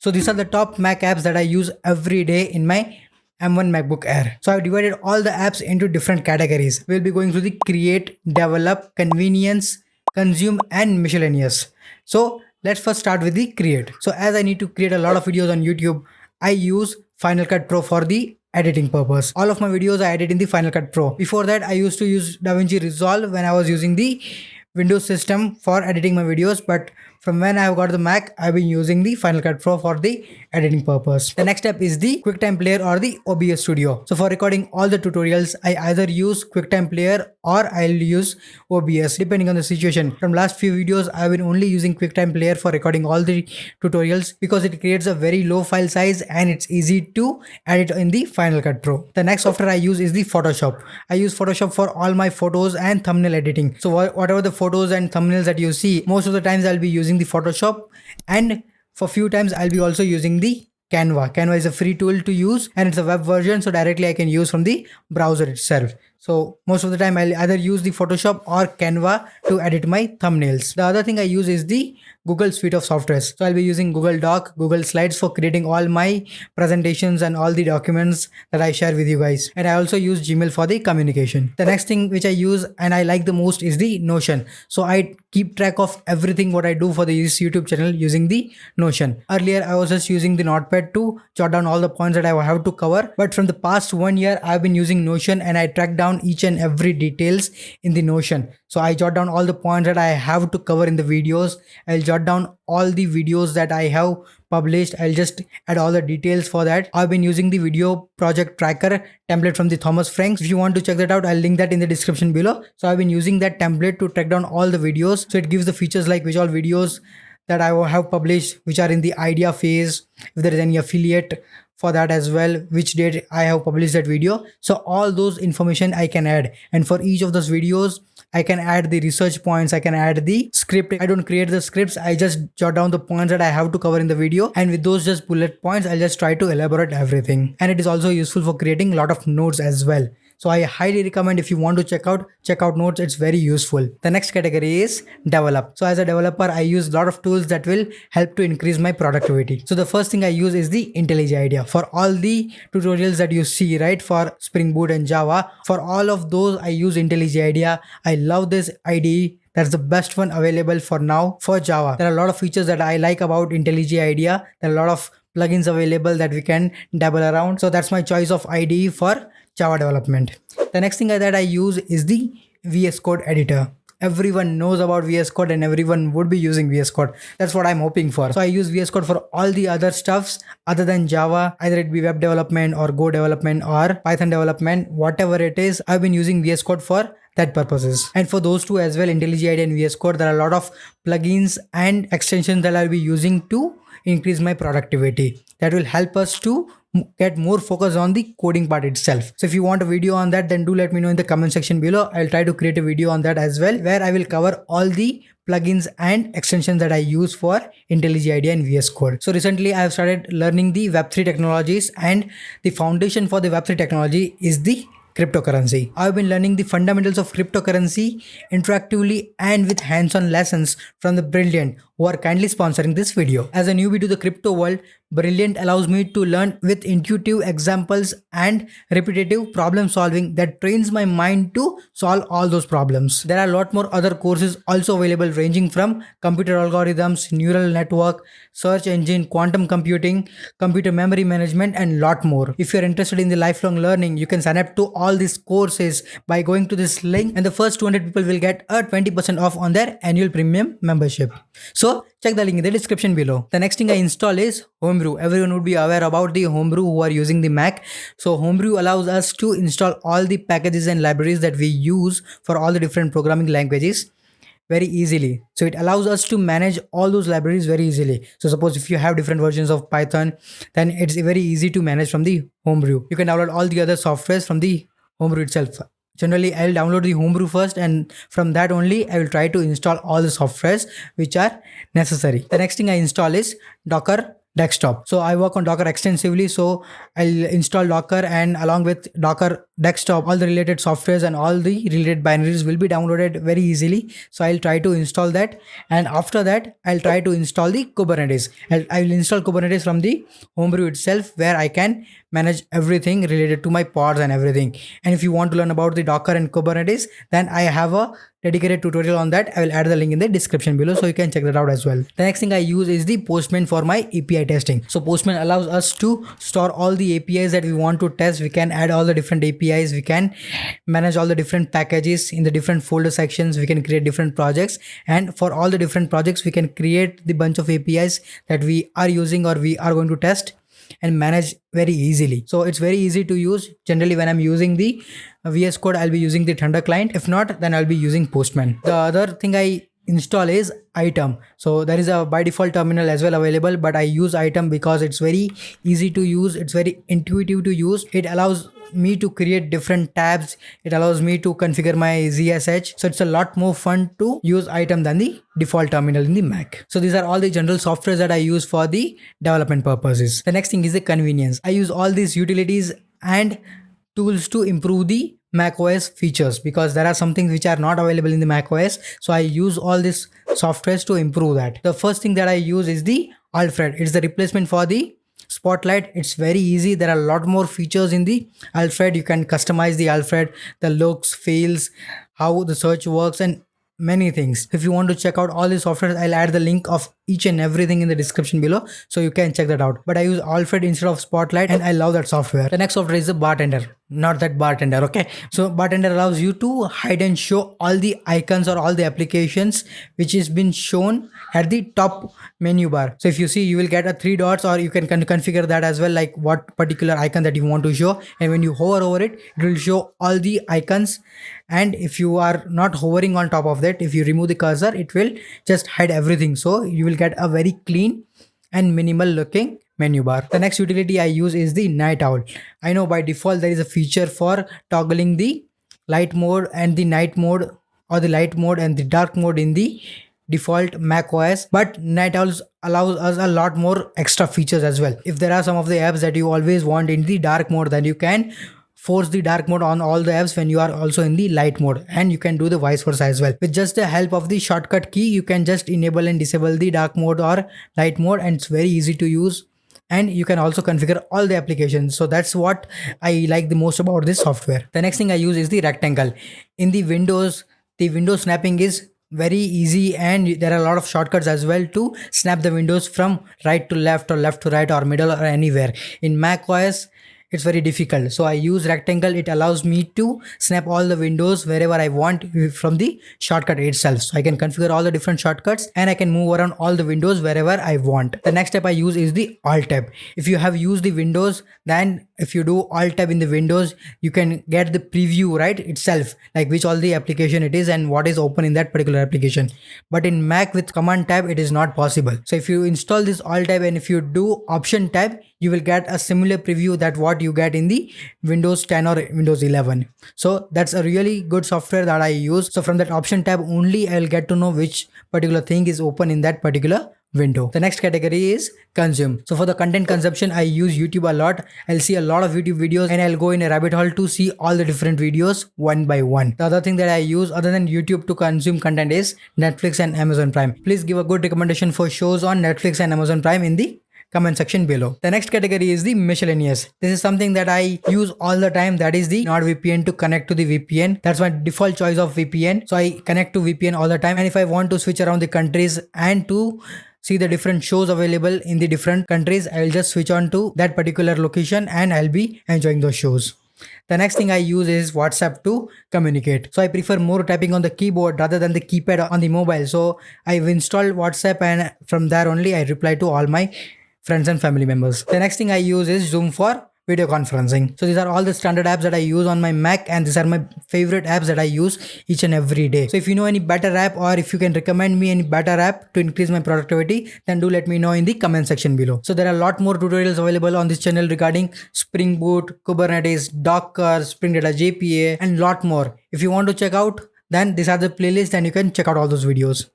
So these are the top Mac apps that I use every day in my M1 MacBook Air. So I've divided all the apps into different categories. We'll be going through the create, develop, convenience, consume, and miscellaneous. So let's first start with the create. So as I need to create a lot of videos on YouTube, I use Final Cut Pro for the editing purpose. All of my videos I edit in the Final Cut Pro. Before that, I used to use DaVinci Resolve when I was using the Windows system for editing my videos, but from when I have got the Mac, I've been using the Final Cut Pro for the editing purpose. The next step is the QuickTime Player or the OBS Studio. So for recording all the tutorials, I either use QuickTime Player or I'll use OBS depending on the situation. From last few videos, I've been only using QuickTime Player for recording all the tutorials because it creates a very low file size and it's easy to edit in the Final Cut Pro. The next software I use is the Photoshop. I use Photoshop for all my photos and thumbnail editing. So whatever the photos and thumbnails that you see, most of the times I'll be using the Photoshop, and for few times I'll be also using the Canva. Canva is a free tool to use and it's a web version, so directly I can use from the browser itself. So most of the time I'll either use the Photoshop or Canva to edit my thumbnails. The other thing I use is the Google suite of softwares. So I'll be using Google Doc, Google Slides for creating all my presentations and all the documents that I share with you guys. And I also use Gmail for the communication. The next thing which I use and I like the most is the Notion. So I keep track of everything what I do for this YouTube channel using the Notion. Earlier I was just using the Notepad to jot down all the points that I have to cover. But from the past 1 year I've been using Notion and I track down each and every details in the Notion. So I jot down all the points that I have to cover in the videos. I'll jot down all the videos that I have published. I'll just add all the details for that. I've been using the video project tracker template from the Thomas Franks. If you want to check that out, I'll link that in the description below. So I've been using that template to track down all the videos. So it gives the features like which all videos that I have published, which are in the idea phase, if there is any affiliate for that as well, which date I have published that video. So all those information I can add, and for each of those videos I can add the research points, I can add the script. I don't create the scripts, I just jot down the points that I have to cover in the video, and with those just bullet points I'll just try to elaborate everything. And it is also useful for creating a lot of notes as well. So I highly recommend, if you want to check out notes, it's very useful. The next category is develop. So as a developer, I use a lot of tools that will help to increase my productivity. So the first thing I use is the IntelliJ IDEA. For all the tutorials that you see, right, for Spring Boot and Java, for all of those I use IntelliJ IDEA. I love this IDE. That's the best one available for now for Java. There are a lot of features that I like about IntelliJ IDEA. There are a lot of plugins available that we can dabble around. So that's my choice of IDE for Java development. The next thing that I use is the VS Code editor. Everyone knows about VS Code and everyone would be using VS Code. That's what I'm hoping for. So I use VS Code for all the other stuffs other than Java, either it be web development or Go development or Python development, whatever it is, I've been using VS Code for that purposes. And for those two as well, IntelliJ IDEA and VS Code, there are a lot of plugins and extensions that I'll be using to increase my productivity. That will help us to get more focus on the coding part itself. So if you want a video on that, then do let me know in the comment section below. I'll try to create a video on that as well, where I will cover all the plugins and extensions that I use for IntelliJ IDEA and VS Code. So recently I have started learning the Web3 technologies, and the foundation for the Web3 technology is the cryptocurrency. I've been learning the fundamentals of cryptocurrency interactively and with hands-on lessons from the Brilliant, who are kindly sponsoring this video. As a newbie to the crypto world, Brilliant allows me to learn with intuitive examples and repetitive problem solving that trains my mind to solve all those problems. There are a lot more other courses also available, ranging from computer algorithms, neural network, search engine, quantum computing, computer memory management, and lot more. If you're interested in the lifelong learning, you can sign up to all these courses by going to this link, and the first 200 people will get a 20% off on their annual premium membership. So check the link in the description below. The next thing I install is Homebrew. Everyone would be aware about the Homebrew who are using the Mac. So Homebrew allows us to install all the packages and libraries that we use for all the different programming languages very easily. So it allows us to manage all those libraries very easily. So suppose if you have different versions of Python, then it's very easy to manage from the Homebrew. You can download all the other softwares from the Homebrew itself. Generally, I'll download the Homebrew first, and from that only I will try to install all the softwares which are necessary. The next thing I install is Docker desktop. So I work on Docker extensively, so I'll install Docker, and along with Docker desktop, all the related softwares and all the related binaries will be downloaded very easily. So I'll try to install that, and after that I'll try to install the Kubernetes. I will install Kubernetes from the homebrew itself, where I can manage everything related to my pods and everything. And if you want to learn about the Docker and Kubernetes, then I have a dedicated tutorial on that. I will add the link in the description below, so you can check that out as well. The next thing I use is the Postman for my API testing. So Postman allows us to store all the APIs that we want to test. We can add all the different APIs, we can manage all the different packages in the different folder sections, we can create different projects, and for all the different projects we can create the bunch of APIs that we are using or we are going to test and manage very easily. So it's very easy to use. Generally when I'm using the VS Code, I'll be using the Thunder client. If not, then I'll be using Postman. The other thing I install is Item. So there is a by default terminal as well available, but I use Item because it's very easy to use, it's very intuitive to use. It allows me to create different tabs, it allows me to configure my ZSH, so it's a lot more fun to use Item than the default terminal in the Mac. So these are all the general softwares that I use for the development purposes. The next thing is the convenience. I use all these utilities and tools to improve the macOS features, because there are some things which are not available in the macOS. So I use all these softwares to improve that. The first thing that I use is the Alfred. It's the replacement for the Spotlight. It's very easy. There are a lot more features in the Alfred. You can customize the Alfred, the looks, feels, how the search works, and many things. If you want to check out all the software, I'll add the link of each and everything in the description below, so you can check that out. But I use Alfred instead of Spotlight, and I love that software. The next software is the Bartender, not that bartender. Okay, so Bartender allows you to hide and show all the icons or all the applications which has been shown at the top menu bar. So if you see, you will get a 3 dots, or you can configure that as well, like what particular icon that you want to show, and when you hover over it, it will show all the icons. And if you are not hovering on top of that, if you remove the cursor, it will just hide everything. So you will get a very clean and minimal looking menu bar. The next utility I use is the Night Owl. I know by default there is a feature for toggling the light mode and the night mode, or the light mode and the dark mode in the default Mac OS, but Night Owls allows us a lot more extra features as well. If there are some of the apps that you always want in the dark mode, then you can force the dark mode on all the apps when you are also in the light mode, and you can do the vice versa as well. With just the help of the shortcut key, you can just enable and disable the dark mode or light mode, and it's very easy to use. And you can also configure all the applications. So that's what I like the most about this software. The next thing I use is the rectangle. In the window snapping is very easy, and there are a lot of shortcuts as well to snap the windows from right to left or left to right or middle or anywhere. In Mac OS, it's very difficult. So I use rectangle. It allows me to snap all the windows wherever I want from the shortcut itself. So I can configure all the different shortcuts, and I can move around all the windows wherever I want. The next step I use is the Alt tab. If you have used the Windows, then if you do Alt tab in the Windows, you can get the preview right itself, like which all the application it is and what is open in that particular application. But in Mac with Command tab, it is not possible. So if you install this Alt tab and if you do Option tab, you will get a similar preview that what you get in the Windows 10 or Windows 11. So that's a really good software that I use. So from that Option tab only, I'll get to know which particular thing is open in that particular window. The next category is consume. So for the content consumption, I use YouTube a lot. I'll see a lot of YouTube videos, and I'll go in a rabbit hole to see all the different videos one by one. The other thing that I use other than YouTube to consume content is Netflix and Amazon Prime. Please give a good recommendation for shows on Netflix and Amazon Prime in the comment section below. The next category is the miscellaneous. This is something that I use all the time. That is the NordVPN to connect to the VPN. That's my default choice of VPN. So I connect to VPN all the time. And if I want to switch around the countries and to see the different shows available in the different countries, I will just switch on to that particular location and I'll be enjoying those shows. The next thing I use is WhatsApp to communicate. So I prefer more typing on the keyboard rather than the keypad on the mobile. So I've installed WhatsApp, and from there only I reply to all my friends and family members. The next thing I use is Zoom for video conferencing. So these are all the standard apps that I use on my Mac, and these are my favorite apps that I use each and every day. So if you know any better app, or if you can recommend me any better app to increase my productivity, then do let me know in the comment section below. So there are a lot more tutorials available on this channel regarding Spring Boot, Kubernetes, Docker, Spring Data JPA, and lot more. If you want to check out, then these are the playlists and you can check out all those videos.